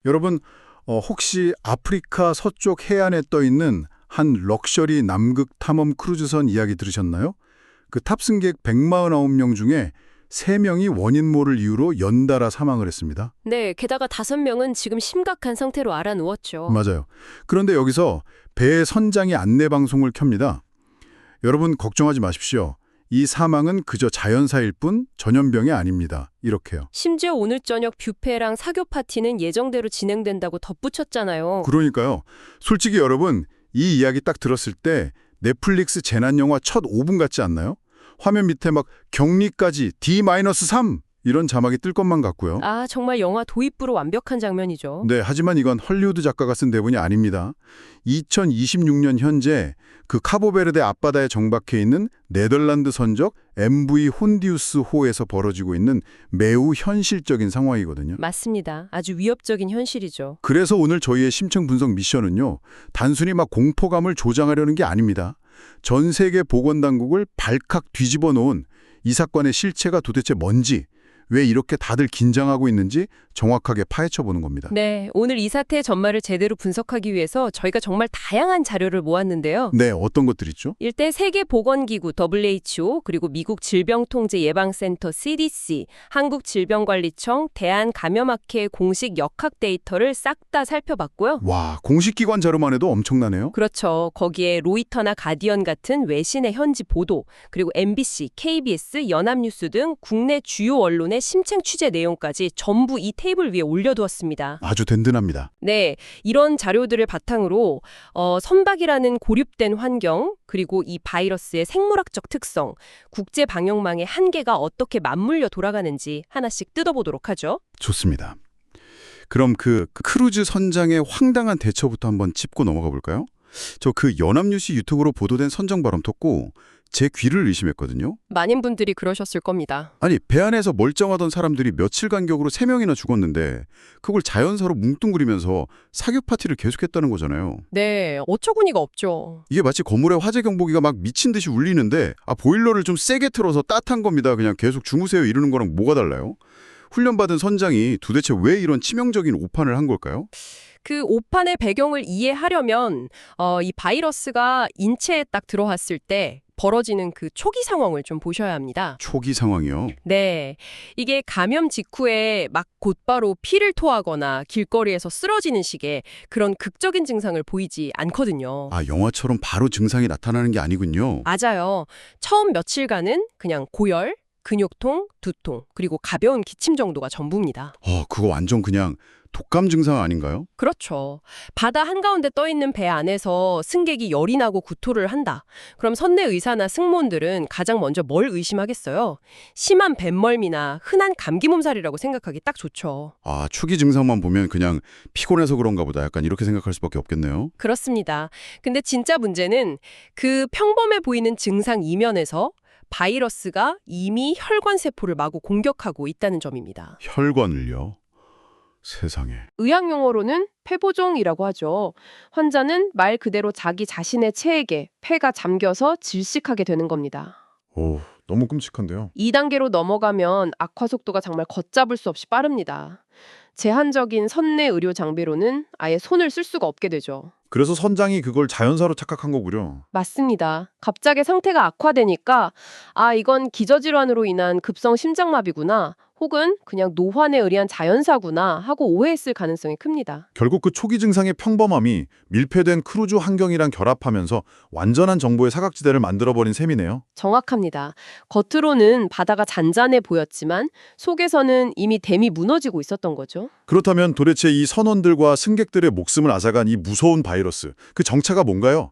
여러분, 혹시 아프리카 서쪽 해안에 떠 있는 한 럭셔리 남극 탐험 크루즈선 이야기 들으셨나요? 그 탑승객 149명 중에 3명이 원인 모를 이유로 연달아 사망을 했습니다. 네, 게다가 5명은 지금 심각한 상태로 알아누웠죠. 맞아요. 그런데 여기서 배 선장이 안내 방송을 켭니다. 여러분 걱정하지 마십시오. 이 사망은 그저 자연사일 뿐 전염병이 아닙니다. 이렇게요. 심지어 오늘 저녁 뷔페랑 사교 파티는 예정대로 진행된다고 덧붙였잖아요. 그러니까요. 솔직히 여러분, 이 이야기 딱 들었을 때 넷플릭스 재난영화 첫 5분 같지 않나요? 화면 밑에 막 격리까지 D-3 이런 자막이 뜰 것만 같고요. 아, 정말 영화 도입부로 완벽한 장면이죠. 네, 하지만 이건 헐리우드 작가가 쓴 대본이 아닙니다. 2026년 현재 그 카보베르데 앞바다에 정박해 있는 네덜란드 선적 MV 혼디우스 호에서 벌어지고 있는 매우 현실적인 상황이거든요. 맞습니다. 아주 위협적인 현실이죠. 그래서 오늘 저희의 심층 분석 미션은요. 단순히 막 공포감을 조장하려는 게 아닙니다. 전 세계 보건당국을 발칵 뒤집어 놓은 이 사건의 실체가 도대체 뭔지, 왜 이렇게 다들 긴장하고 있는지 정확하게 파헤쳐 보는 겁니다. 네, 오늘 이 사태의 전말을 제대로 분석하기 위해서 저희가 정말 다양한 자료를 모았는데요. 네, 어떤 것들 있죠? 일대 세계보건기구 WHO, 그리고 미국 질병통제예방센터 CDC, 한국질병관리청, 대한감염학회 공식 역학 데이터를 싹 다 살펴봤고요. 와, 공식 기관 자료만 해도 엄청나네요. 그렇죠. 거기에 로이터나 가디언 같은 외신의 현지 보도, 그리고 MBC, KBS, 연합뉴스 등 국내 주요 언론의 심층 취재 내용까지 전부 이 테이블 위에 올려두었습니다. 아주 든든합니다. 네, 이런 자료들을 바탕으로 선박이라는 고립된 환경, 그리고 이 바이러스의 생물학적 특성, 국제 방역망의 한계가 어떻게 맞물려 돌아가는지 하나씩 뜯어보도록 하죠. 좋습니다. 그럼 그 크루즈 선장의 황당한 대처부터 한번 짚고 넘어가 볼까요? 저 그 연합뉴스 유튜브로 보도된 선정 발언 듣고 제 귀를 의심했거든요. 많은 분들이 그러셨을 겁니다. 아니, 배 안에서 멀쩡하던 사람들이 며칠 간격으로 3명이나 죽었는데 그걸 자연사로 뭉뚱그리면서 사교 파티를 계속했다는 거잖아요. 네, 어처구니가 없죠. 이게 마치 건물에 화재 경보기가 막 미친 듯이 울리는데 보일러를 좀 세게 틀어서 따뜻한 겁니다. 그냥 계속 주무세요 이러는 거랑 뭐가 달라요? 훈련받은 선장이 도대체 왜 이런 치명적인 오판을 한 걸까요? 그 오판의 배경을 이해하려면 이 바이러스가 인체에 딱 들어왔을 때 벌어지는 그 초기 상황을 좀 보셔야 합니다. 초기 상황이요. 네, 이게 감염 직후에 막 곧바로 피를 토하거나 길거리에서 쓰러지는 식의 그런 극적인 증상을 보이지 않거든요. 아, 영화처럼 바로 증상이 나타나는 게 아니군요. 맞아요. 처음 며칠간은 그냥 고열, 근육통, 두통, 그리고 가벼운 기침 정도가 전부입니다. 그거 완전 그냥 독감 증상 아닌가요? 그렇죠. 바다 한가운데 떠있는 배 안에서 승객이 열이 나고 구토를 한다. 그럼 선내 의사나 승무원들은 가장 먼저 뭘 의심하겠어요? 심한 뱃멀미나 흔한 감기 몸살이라고 생각하기 딱 좋죠. 아, 초기 증상만 보면 그냥 피곤해서 그런가 보다. 약간 이렇게 생각할 수밖에 없겠네요. 그렇습니다. 근데 진짜 문제는 그 평범해 보이는 증상 이면에서 바이러스가 이미 혈관 세포를 마구 공격하고 있다는 점입니다. 혈관을요? 세상에. 의학 용어로는 폐보종이라고 하죠. 환자는 말 그대로 자기 자신의 체액에 폐가 잠겨서 질식하게 되는 겁니다. 오, 너무 끔찍한데요. 2단계로 넘어가면 악화 속도가 정말 걷잡을 수 없이 빠릅니다. 제한적인 선내 의료 장비로는 아예 손을 쓸 수가 없게 되죠. 그래서 선장이 그걸 자연사로 착각한 거군요. 맞습니다. 갑자기 상태가 악화되니까 이건 기저질환으로 인한 급성 심장마비구나 혹은 그냥 노환에 의한 자연사구나 하고 오해했을 가능성이 큽니다. 결국 그 초기 증상의 평범함이 밀폐된 크루즈 환경이랑 결합하면서 완전한 정보의 사각지대를 만들어버린 셈이네요. 정확합니다. 겉으로는 바다가 잔잔해 보였지만 속에서는 이미 댐이 무너지고 있었던 거죠. 그렇다면 도대체 이 선원들과 승객들의 목숨을 앗아간 이 무서운 바이러스, 그 정체가 뭔가요?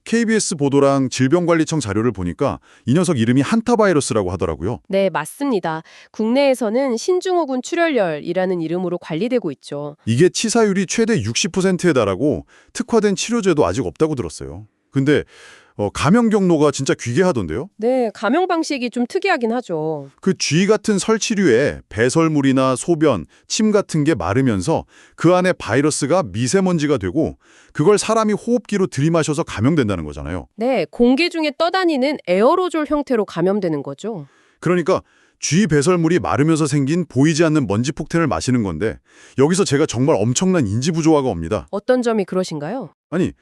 KBS 보도랑 질병관리청 자료를 보니까 이 녀석 이름이 한타바이러스라고 하더라고요. 네, 맞습니다. 국내에서는 신증후군 출혈열이라는 이름으로 관리되고 있죠. 이게 치사율이 최대 60%에 달하고 특화된 치료제도 아직 없다고 들었어요. 근데 감염 경로가 진짜 귀괴하던데요? 네, 감염 방식이 좀 특이하긴 하죠. 그 쥐 같은 설치류에 배설물이나 소변, 침 같은 게 마르면서 그 안에 바이러스가 미세먼지가 되고 그걸 사람이 호흡기로 들이마셔서 감염된다는 거잖아요. 네, 공기 중에 떠다니는 에어로졸 형태로 감염되는 거죠. 그러니까 쥐 배설물이 마르면서 생긴 보이지 않는 먼지 폭탄을 마시는 건데 여기서 제가 정말 엄청난 인지 부조화가 옵니다. 어떤 점이 그러신가요? 아니,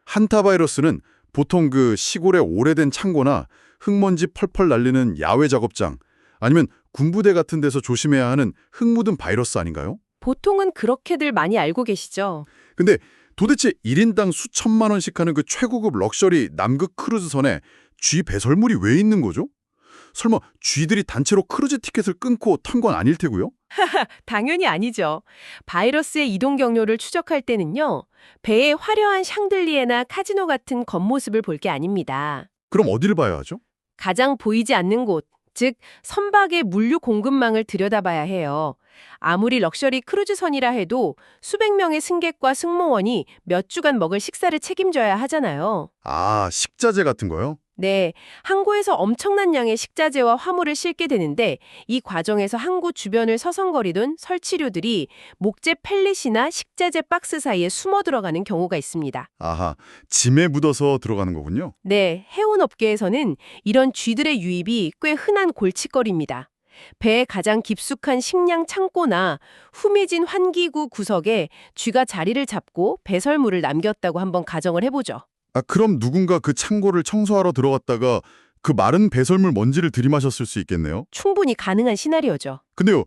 한타 바이러스는 보통 그 시골의 오래된 창고나 흙먼지 펄펄 날리는 야외 작업장 아니면 군부대 같은 데서 조심해야 하는 흙 묻은 바이러스 아닌가요? 보통은 그렇게들 많이 알고 계시죠. 근데 도대체 1인당 수천만 원씩 하는 그 최고급 럭셔리 남극 크루즈선에 쥐 배설물이 왜 있는 거죠? 설마 쥐들이 단체로 크루즈 티켓을 끊고 탄 건 아닐 테고요? 당연히 아니죠. 바이러스의 이동 경로를 추적할 때는요. 배의 화려한 샹들리에나 카지노 같은 겉모습을 볼 게 아닙니다. 그럼 어디를 봐야 하죠? 가장 보이지 않는 곳, 즉 선박의 물류 공급망을 들여다봐야 해요. 아무리 럭셔리 크루즈선이라 해도 수백 명의 승객과 승무원이 몇 주간 먹을 식사를 책임져야 하잖아요. 아, 식자재 같은 거요? 네, 항구에서 엄청난 양의 식자재와 화물을 싣게 되는데 이 과정에서 항구 주변을 서성거리던 설치류들이 목재 펠릿이나 식자재 박스 사이에 숨어 들어가는 경우가 있습니다. 아하, 짐에 묻어서 들어가는 거군요. 네, 해운업계에서는 이런 쥐들의 유입이 꽤 흔한 골칫거리입니다. 배의 가장 깊숙한 식량 창고나 후미진 환기구 구석에 쥐가 자리를 잡고 배설물을 남겼다고 한번 가정을 해보죠. 아, 그럼 누군가 그 창고를 청소하러 들어갔다가 그 마른 배설물 먼지를 들이마셨을 수 있겠네요? 충분히 가능한 시나리오죠. 근데요,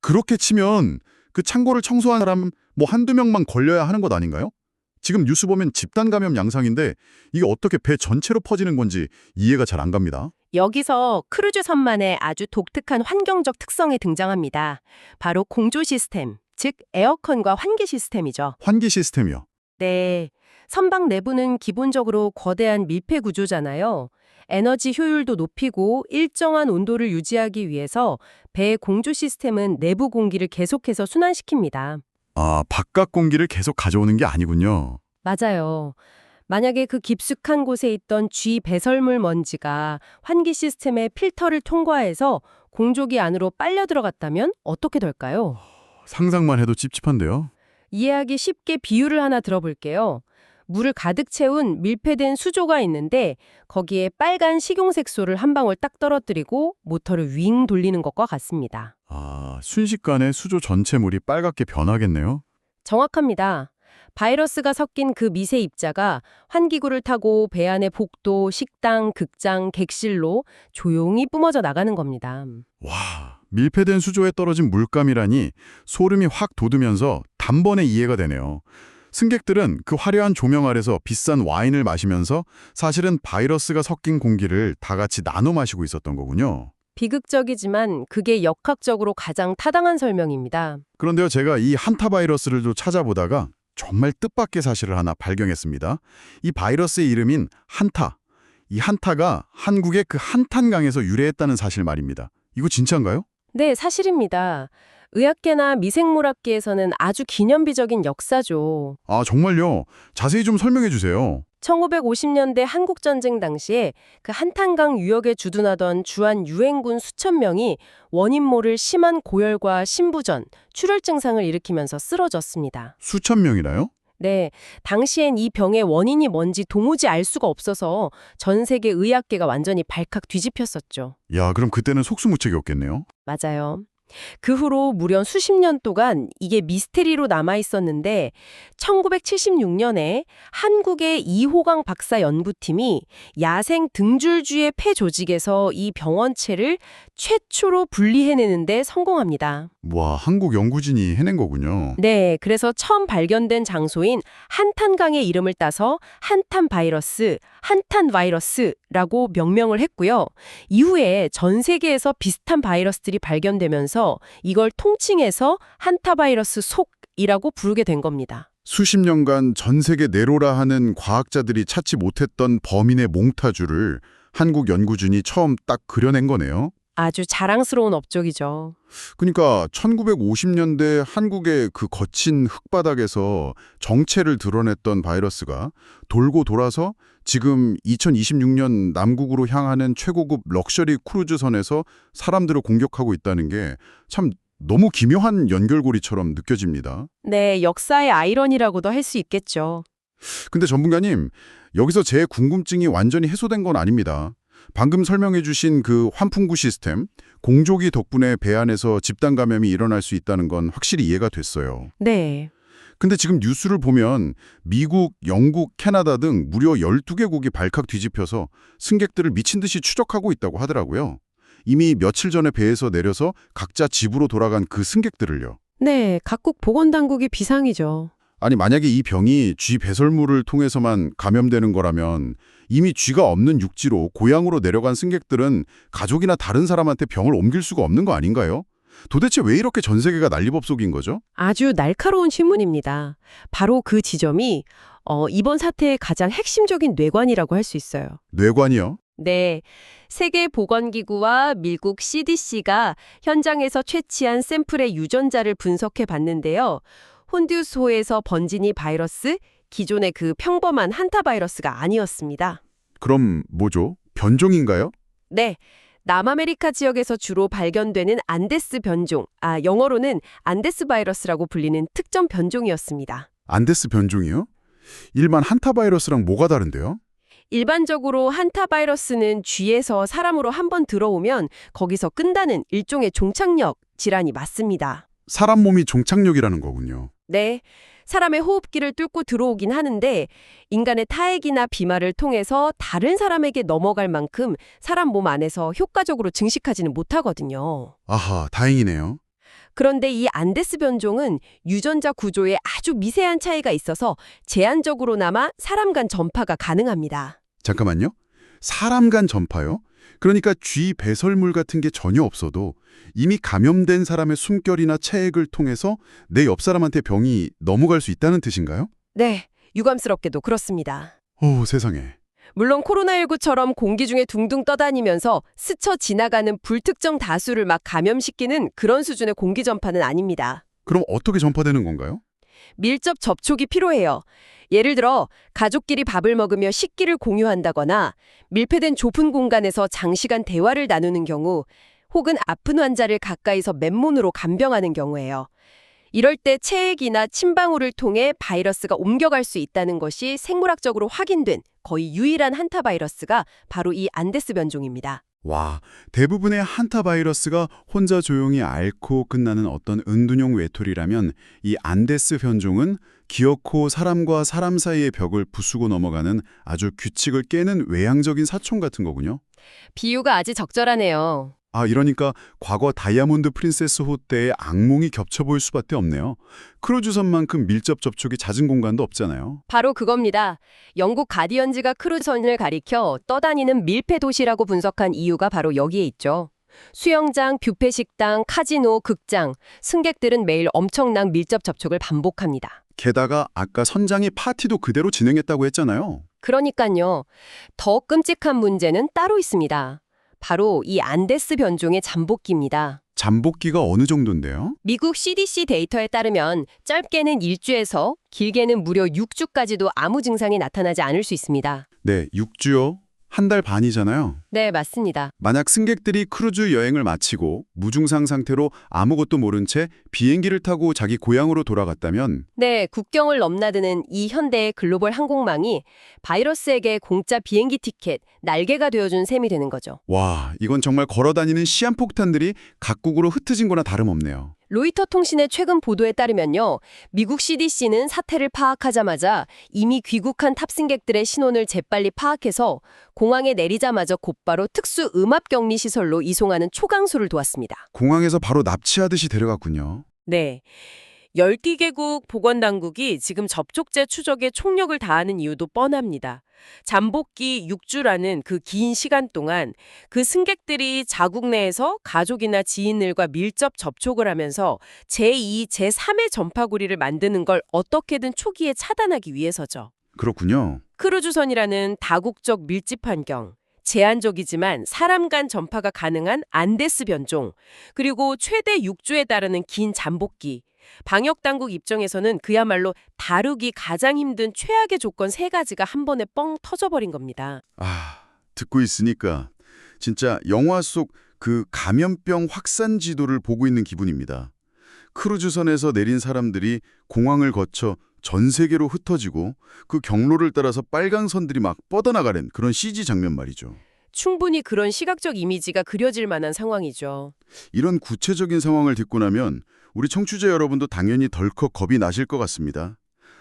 그렇게 치면 그 창고를 청소한 사람 뭐 한두 명만 걸려야 하는 것 아닌가요? 지금 뉴스 보면 집단 감염 양상인데 이게 어떻게 배 전체로 퍼지는 건지 이해가 잘 안 갑니다. 여기서 크루즈선만의 아주 독특한 환경적 특성이 등장합니다. 바로 공조 시스템, 즉 에어컨과 환기 시스템이죠. 환기 시스템이요. 네, 선박 내부는 기본적으로 거대한 밀폐 구조잖아요. 에너지 효율도 높이고 일정한 온도를 유지하기 위해서 배의 공조 시스템은 내부 공기를 계속해서 순환시킵니다. 아, 바깥 공기를 계속 가져오는 게 아니군요. 맞아요. 만약에 그 깊숙한 곳에 있던 쥐 배설물 먼지가 환기 시스템의 필터를 통과해서 공조기 안으로 빨려 들어갔다면 어떻게 될까요? 상상만 해도 찝찝한데요. 이해하기 쉽게 비유를 하나 들어볼게요. 물을 가득 채운 밀폐된 수조가 있는데 거기에 빨간 식용색소를 한 방울 딱 떨어뜨리고 모터를 윙 돌리는 것과 같습니다. 아, 순식간에 수조 전체 물이 빨갛게 변하겠네요. 정확합니다. 바이러스가 섞인 그 미세 입자가 환기구를 타고 배 안의 복도, 식당, 극장, 객실로 조용히 뿜어져 나가는 겁니다. 와, 밀폐된 수조에 떨어진 물감이라니 소름이 확 돋으면서 단번에 이해가 되네요. 승객들은 그 화려한 조명 아래서 비싼 와인을 마시면서 사실은 바이러스가 섞인 공기를 다 같이 나눠 마시고 있었던 거군요. 비극적이지만 그게 역학적으로 가장 타당한 설명입니다. 그런데요, 제가 이 한타 바이러스를 좀 찾아보다가 정말 뜻밖의 사실을 하나 발견했습니다. 이 바이러스의 이름인 한타. 이 한타가 한국의 그 한탄강에서 유래했다는 사실 말입니다. 이거 진짜인가요? 네, 사실입니다. 의학계나 미생물학계에서는 아주 기념비적인 역사죠. 아, 정말요? 자세히 좀 설명해 주세요. 1950년대 한국전쟁 당시에 그 한탄강 유역에 주둔하던 주한 유엔군 수천 명이 원인 모를 심한 고열과 심부전, 출혈 증상을 일으키면서 쓰러졌습니다. 수천 명이나요? 네, 당시엔 이 병의 원인이 뭔지 도무지 알 수가 없어서 전 세계 의학계가 완전히 발칵 뒤집혔었죠. 야, 그럼 그때는 속수무책이었겠네요. 맞아요. 그 후로 무려 수십 년 동안 이게 미스테리로 남아 있었는데 1976년에 한국의 이호강 박사 연구팀이 야생 등줄쥐의 폐 조직에서 이 병원체를 최초로 분리해내는데 성공합니다. 와, 한국 연구진이 해낸 거군요. 네, 그래서 처음 발견된 장소인 한탄강의 이름을 따서 한탄 바이러스라고 명명을 했고요. 이후에 전 세계에서 비슷한 바이러스들이 발견되면서 이걸 통칭해서 한타 바이러스 속이라고 부르게 된 겁니다. 수십 년간 전 세계 내로라 하는 과학자들이 찾지 못했던 범인의 몽타주를 한국 연구진이 처음 딱 그려낸 거네요. 아주 자랑스러운 업적이죠. 그러니까 1950년대 한국의 그 거친 흙바닥에서 정체를 드러냈던 바이러스가 돌고 돌아서 지금 2026년 남극으로 향하는 최고급 럭셔리 크루즈선에서 사람들을 공격하고 있다는 게 참 너무 기묘한 연결고리처럼 느껴집니다. 네, 역사의 아이러니라고도 할 수 있겠죠. 근데 전문가님, 여기서 제 궁금증이 완전히 해소된 건 아닙니다. 방금 설명해 주신 그 환풍구 시스템, 공조기 덕분에 배 안에서 집단 감염이 일어날 수 있다는 건 확실히 이해가 됐어요. 네. 근데 지금 뉴스를 보면 미국, 영국, 캐나다 등 무려 12개국이 발칵 뒤집혀서 승객들을 미친 듯이 추적하고 있다고 하더라고요. 이미 며칠 전에 배에서 내려서 각자 집으로 돌아간 그 승객들을요. 네, 각국 보건당국이 비상이죠. 아니 만약에 이 병이 쥐 배설물을 통해서만 감염되는 거라면 이미 쥐가 없는 육지로 고향으로 내려간 승객들은 가족이나 다른 사람한테 병을 옮길 수가 없는 거 아닌가요? 도대체 왜 이렇게 전 세계가 난리법석인 거죠? 아주 날카로운 신문입니다. 바로 그 지점이 이번 사태의 가장 핵심적인 뇌관이라고 할 수 있어요. 뇌관이요? 네, 세계보건기구와 미국 CDC가 현장에서 채취한 샘플의 유전자를 분석해 봤는데요. 혼두소에서 번진 이 바이러스, 기존의 그 평범한 한타바이러스가 아니었습니다. 그럼 뭐죠? 변종인가요? 네, 남아메리카 지역에서 주로 발견되는 안데스 변종, 영어로는 안데스 바이러스라고 불리는 특정 변종이었습니다. 안데스 변종이요? 일반 한타 바이러스랑 뭐가 다른데요? 일반적으로 한타바이러스는 쥐에서 사람으로 한번 들어오면 거기서 끈다는 일종의 종착역 질환이 맞습니다. 사람 몸이 종착역이라는 거군요. 네, 사람의 호흡기를 뚫고 들어오긴 하는데 인간의 타액이나 비말을 통해서 다른 사람에게 넘어갈 만큼 사람 몸 안에서 효과적으로 증식하지는 못하거든요. 아하, 다행이네요. 그런데 이 안데스 변종은 유전자 구조에 아주 미세한 차이가 있어서 제한적으로나마 사람 간 전파가 가능합니다. 잠깐만요. 사람 간 전파요? 그러니까 쥐 배설물 같은 게 전혀 없어도 이미 감염된 사람의 숨결이나 체액을 통해서 내 옆 사람한테 병이 넘어갈 수 있다는 뜻인가요? 네, 유감스럽게도 그렇습니다. 오, 세상에. 물론 코로나19처럼 공기 중에 둥둥 떠다니면서 스쳐 지나가는 불특정 다수를 막 감염시키는 그런 수준의 공기 전파는 아닙니다. 그럼 어떻게 전파되는 건가요? 밀접 접촉이 필요해요. 예를 들어 가족끼리 밥을 먹으며 식기를 공유한다거나 밀폐된 좁은 공간에서 장시간 대화를 나누는 경우 혹은 아픈 환자를 가까이서 맨몸으로 간병하는 경우예요. 이럴 때 체액이나 침방울을 통해 바이러스가 옮겨갈 수 있다는 것이 생물학적으로 확인된 거의 유일한 한타바이러스가 바로 이 안데스 변종입니다. 와, 대부분의 한타 바이러스가 혼자 조용히 앓고 끝나는 어떤 은둔형 외톨이라면 이 안데스 변종은 기어코 사람과 사람 사이의 벽을 부수고 넘어가는 아주 규칙을 깨는 외향적인 사총 같은 거군요. 비유가 아주 적절하네요. 아, 이러니까 과거 다이아몬드 프린세스 호 때의 악몽이 겹쳐 보일 수밖에 없네요. 크루즈선만큼 밀접 접촉이 잦은 공간도 없잖아요. 바로 그겁니다. 영국 가디언즈가 크루즈선을 가리켜 떠다니는 밀폐 도시라고 분석한 이유가 바로 여기에 있죠. 수영장, 뷔페 식당, 카지노, 극장, 승객들은 매일 엄청난 밀접 접촉을 반복합니다. 게다가 아까 선장이 파티도 그대로 진행했다고 했잖아요. 그러니까요. 더 끔찍한 문제는 따로 있습니다. 바로 이 안데스 변종의 잠복기입니다. 잠복기가 어느 정도인데요? 미국 CDC 데이터에 따르면 짧게는 1주에서 길게는 무려 6주까지도 아무 증상이 나타나지 않을 수 있습니다. 네, 6주요. 한 달 반이잖아요. 네, 맞습니다. 만약 승객들이 크루즈 여행을 마치고 무증상 상태로 아무것도 모른 채 비행기를 타고 자기 고향으로 돌아갔다면 네, 국경을 넘나드는 이 현대의 글로벌 항공망이 바이러스에게 공짜 비행기 티켓, 날개가 되어준 셈이 되는 거죠. 와, 이건 정말 걸어다니는 시한폭탄들이 각국으로 흩어진 거나 다름없네요. 로이터 통신의 최근 보도에 따르면요. 미국 CDC는 사태를 파악하자마자 이미 귀국한 탑승객들의 신원을 재빨리 파악해서 공항에 내리자마자 곧바로 특수 음압격리 시설로 이송하는 초강수를 도왔습니다. 공항에서 바로 납치하듯이 데려갔군요. 네. 10개국 보건당국이 지금 접촉자 추적에 총력을 다하는 이유도 뻔합니다. 잠복기 6주라는 그 긴 시간 동안 그 승객들이 자국 내에서 가족이나 지인들과 밀접 접촉을 하면서 제2, 제3의 전파구리를 만드는 걸 어떻게든 초기에 차단하기 위해서죠. 그렇군요. 크루즈선이라는 다국적 밀집 환경, 제한적이지만 사람 간 전파가 가능한 안데스 변종, 그리고 최대 6주에 달하는 긴 잠복기, 방역당국 입장에서는 그야말로 다루기 가장 힘든 최악의 조건 3가지가 한 번에 뻥 터져버린 겁니다. 아, 듣고 있으니까 진짜 영화 속 그 감염병 확산 지도를 보고 있는 기분입니다. 크루즈선에서 내린 사람들이 공항을 거쳐 전 세계로 흩어지고 그 경로를 따라서 빨간 선들이 막 뻗어나가는 그런 CG 장면 말이죠. 충분히 그런 시각적 이미지가 그려질 만한 상황이죠. 이런 구체적인 상황을 듣고 나면 우리 청취자 여러분도 당연히 덜컥 겁이 나실 것 같습니다.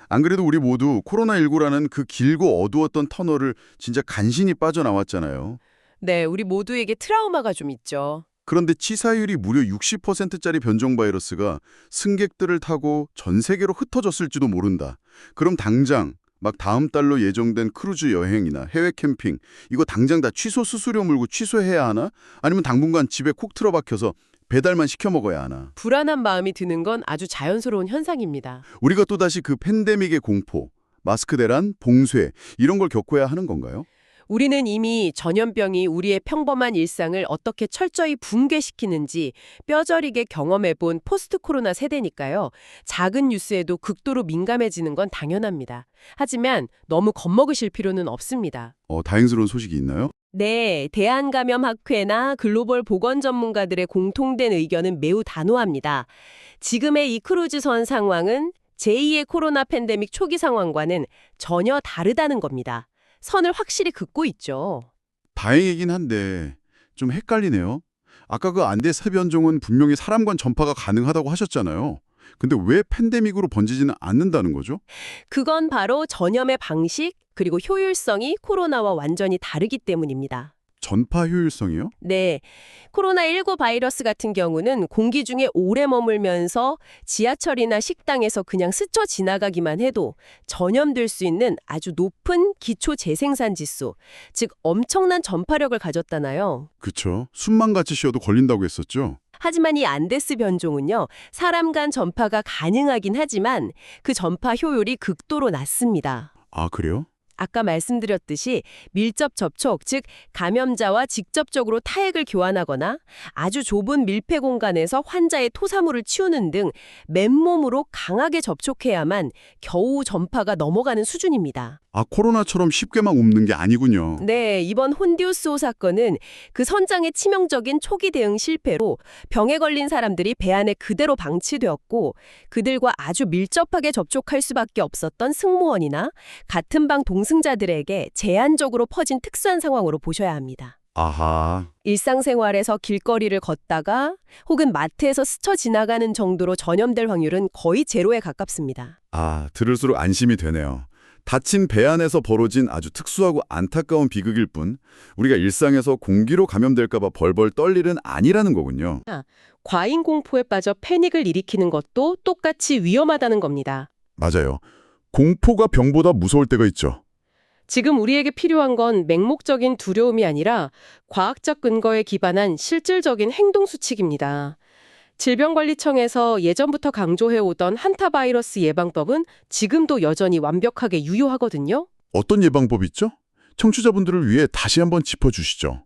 안 그래도 우리 모두 코로나19라는 그 길고 어두웠던 터널을 진짜 간신히 빠져나왔잖아요. 네, 우리 모두에게 트라우마가 좀 있죠. 그런데 치사율이 무려 60%짜리 변종 바이러스가 승객들을 타고 전 세계로 흩어졌을지도 모른다. 그럼 당장 막 다음 달로 예정된 크루즈 여행이나 해외 캠핑 이거 당장 다 취소 수수료 물고 취소해야 하나? 아니면 당분간 집에 콕 틀어박혀서 배달만 시켜 먹어야 하나? 불안한 마음이 드는 건 아주 자연스러운 현상입니다. 우리가 또다시 그 팬데믹의 공포, 마스크 대란, 봉쇄 이런 걸 겪어야 하는 건가요? 우리는 이미 전염병이 우리의 평범한 일상을 어떻게 철저히 붕괴시키는지 뼈저리게 경험해본 포스트 코로나 세대니까요. 작은 뉴스에도 극도로 민감해지는 건 당연합니다. 하지만 너무 겁먹으실 필요는 없습니다. 다행스러운 소식이 있나요? 네, 대한감염학회나 글로벌 보건 전문가들의 공통된 의견은 매우 단호합니다. 지금의 이 크루즈선 상황은 제2의 코로나 팬데믹 초기 상황과는 전혀 다르다는 겁니다. 선을 확실히 긋고 있죠. 다행이긴 한데 좀 헷갈리네요. 아까 그 안데스 변종은 분명히 사람간 전파가 가능하다고 하셨잖아요. 근데 왜 팬데믹으로 번지지는 않는다는 거죠? 그건 바로 전염의 방식 그리고 효율성이 코로나와 완전히 다르기 때문입니다. 전파 효율성이요? 네, 코로나19 바이러스 같은 경우는 공기 중에 오래 머물면서 지하철이나 식당에서 그냥 스쳐 지나가기만 해도 전염될 수 있는 아주 높은 기초 재생산 지수, 즉 엄청난 전파력을 가졌다나요. 그쵸. 숨만 같이 쉬어도 걸린다고 했었죠. 하지만 이 안데스 변종은요, 사람 간 전파가 가능하긴 하지만 그 전파 효율이 극도로 낮습니다. 아, 그래요? 아까 말씀드렸듯이 밀접 접촉, 즉 감염자와 직접적으로 타액을 교환하거나 아주 좁은 밀폐 공간에서 환자의 토사물을 치우는 등 맨몸으로 강하게 접촉해야만 겨우 전파가 넘어가는 수준입니다. 아, 코로나처럼 쉽게만 옮는 게 아니군요. 네, 이번 혼디우스호 사건은 그 선장의 치명적인 초기 대응 실패로 병에 걸린 사람들이 배 안에 그대로 방치되었고 그들과 아주 밀접하게 접촉할 수밖에 없었던 승무원이나 같은 방 동승자들에게 제한적으로 퍼진 특수한 상황으로 보셔야 합니다. 아하. 일상생활에서 길거리를 걷다가 혹은 마트에서 스쳐 지나가는 정도로 전염될 확률은 거의 제로에 가깝습니다. 아, 들을수록 안심이 되네요. 다친 배 안에서 벌어진 아주 특수하고 안타까운 비극일 뿐 우리가 일상에서 공기로 감염될까 봐 벌벌 떨 일은 아니라는 거군요. 과잉 공포에 빠져 패닉을 일으키는 것도 똑같이 위험하다는 겁니다. 맞아요. 공포가 병보다 무서울 때가 있죠. 지금 우리에게 필요한 건 맹목적인 두려움이 아니라 과학적 근거에 기반한 실질적인 행동 수칙입니다. 질병관리청에서 예전부터 강조해오던 한타바이러스 예방법은 지금도 여전히 완벽하게 유효하거든요. 어떤 예방법이 있죠? 청취자분들을 위해 다시 한번 짚어주시죠.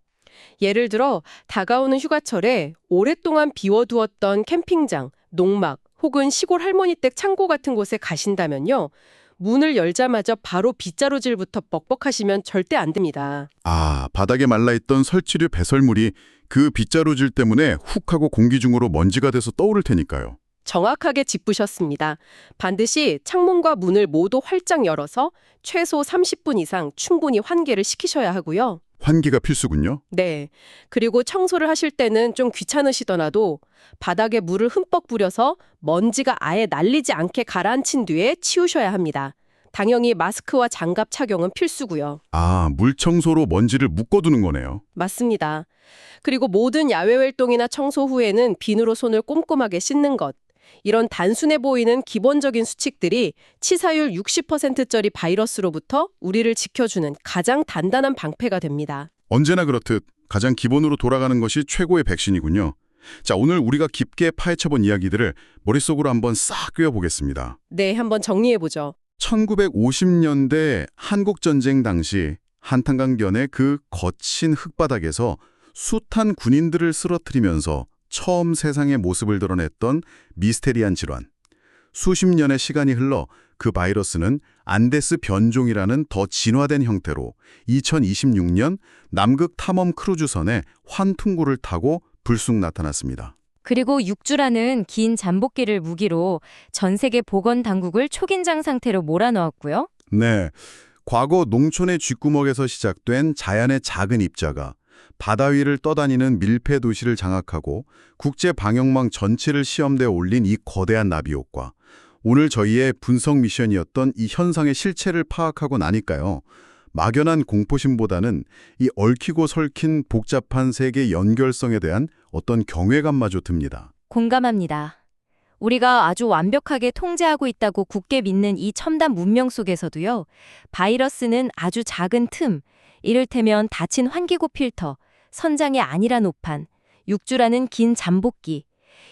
예를 들어 다가오는 휴가철에 오랫동안 비워두었던 캠핑장, 농막 혹은 시골 할머니 댁 창고 같은 곳에 가신다면요. 문을 열자마자 바로 빗자루질부터 뻑뻑하시면 절대 안 됩니다. 아, 바닥에 말라있던 설치류 배설물이 그 빗자루질 때문에 훅 하고 공기 중으로 먼지가 돼서 떠오를 테니까요. 정확하게 짚으셨습니다. 반드시 창문과 문을 모두 활짝 열어서 최소 30분 이상 충분히 환기를 시키셔야 하고요. 환기가 필수군요. 네. 그리고 청소를 하실 때는 좀 귀찮으시더라도 바닥에 물을 흠뻑 뿌려서 먼지가 아예 날리지 않게 가라앉힌 뒤에 치우셔야 합니다. 당연히 마스크와 장갑 착용은 필수고요. 아, 물 청소로 먼지를 묶어두는 거네요. 맞습니다. 그리고 모든 야외 활동이나 청소 후에는 비누로 손을 꼼꼼하게 씻는 것. 이런 단순해 보이는 기본적인 수칙들이 치사율 60%짜리 바이러스로부터 우리를 지켜주는 가장 단단한 방패가 됩니다. 언제나 그렇듯 가장 기본으로 돌아가는 것이 최고의 백신이군요. 자, 오늘 우리가 깊게 파헤쳐본 이야기들을 머릿속으로 한번 싹 꿰어보겠습니다. 네, 한번 정리해보죠. 1950년대 한국전쟁 당시 한탄강변의 그 거친 흙바닥에서 숱한 군인들을 쓰러뜨리면서 처음 세상의 모습을 드러냈던 미스테리한 질환. 수십 년의 시간이 흘러 그 바이러스는 안데스 변종이라는 더 진화된 형태로 2026년 남극 탐험 크루즈선에 환풍구를 타고 불쑥 나타났습니다. 그리고 6주라는 긴 잠복기를 무기로 전 세계 보건당국을 초긴장 상태로 몰아넣었고요. 네, 과거 농촌의 쥐구멍에서 시작된 자연의 작은 입자가 바다 위를 떠다니는 밀폐 도시를 장악하고 국제 방역망 전체를 시험대에 올린 이 거대한 나비 효과. 오늘 저희의 분석 미션이었던 이 현상의 실체를 파악하고 나니까요. 막연한 공포심보다는 이 얽히고 설킨 복잡한 세계 연결성에 대한 어떤 경외감마저 듭니다. 공감합니다. 우리가 아주 완벽하게 통제하고 있다고 굳게 믿는 이 첨단 문명 속에서도요, 바이러스는 아주 작은 틈, 이를테면 닫힌 환기구 필터, 선장의 안일한 오판, 육주라는 긴 잠복기,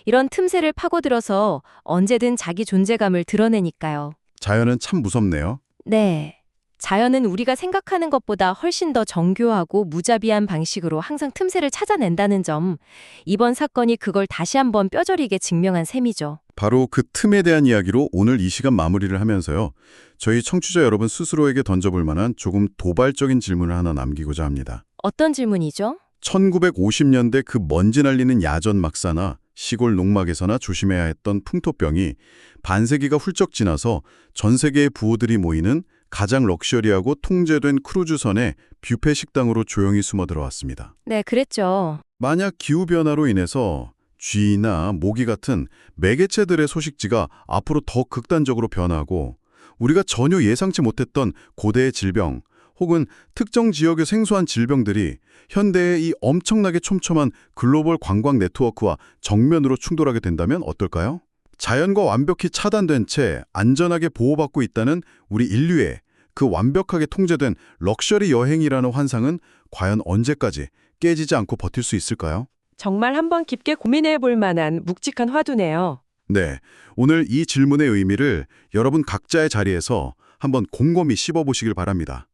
이런 틈새를 파고들어서 언제든 자기 존재감을 드러내니까요. 자연은 참 무섭네요. 네. 자연은 우리가 생각하는 것보다 훨씬 더 정교하고 무자비한 방식으로 항상 틈새를 찾아낸다는 점, 이번 사건이 그걸 다시 한번 뼈저리게 증명한 셈이죠. 바로 그 틈에 대한 이야기로 오늘 이 시간 마무리를 하면서요. 저희 청취자 여러분 스스로에게 던져볼 만한 조금 도발적인 질문을 하나 남기고자 합니다. 어떤 질문이죠? 1950년대 그 먼지 날리는 야전 막사나 시골 농막에서나 조심해야 했던 풍토병이 반세기가 훌쩍 지나서 전 세계의 부호들이 모이는 가장 럭셔리하고 통제된 크루즈선의 뷔페 식당으로 조용히 숨어 들어왔습니다. 네, 그랬죠. 만약 기후변화로 인해서 쥐나 모기 같은 매개체들의 소식지가 앞으로 더 극단적으로 변하고 우리가 전혀 예상치 못했던 고대의 질병 혹은 특정 지역의 생소한 질병들이 현대의 이 엄청나게 촘촘한 글로벌 관광 네트워크와 정면으로 충돌하게 된다면 어떨까요? 자연과 완벽히 차단된 채 안전하게 보호받고 있다는 우리 인류의 그 완벽하게 통제된 럭셔리 여행이라는 환상은 과연 언제까지 깨지지 않고 버틸 수 있을까요? 정말 한번 깊게 고민해 볼 만한 묵직한 화두네요. 네, 오늘 이 질문의 의미를 여러분 각자의 자리에서 한번 곰곰이 씹어보시길 바랍니다.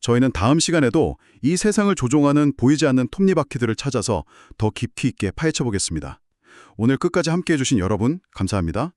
저희는 다음 시간에도 이 세상을 조종하는 보이지 않는 톱니바퀴들을 찾아서 더 깊이 있게 파헤쳐보겠습니다. 오늘 끝까지 함께해 주신 여러분 감사합니다.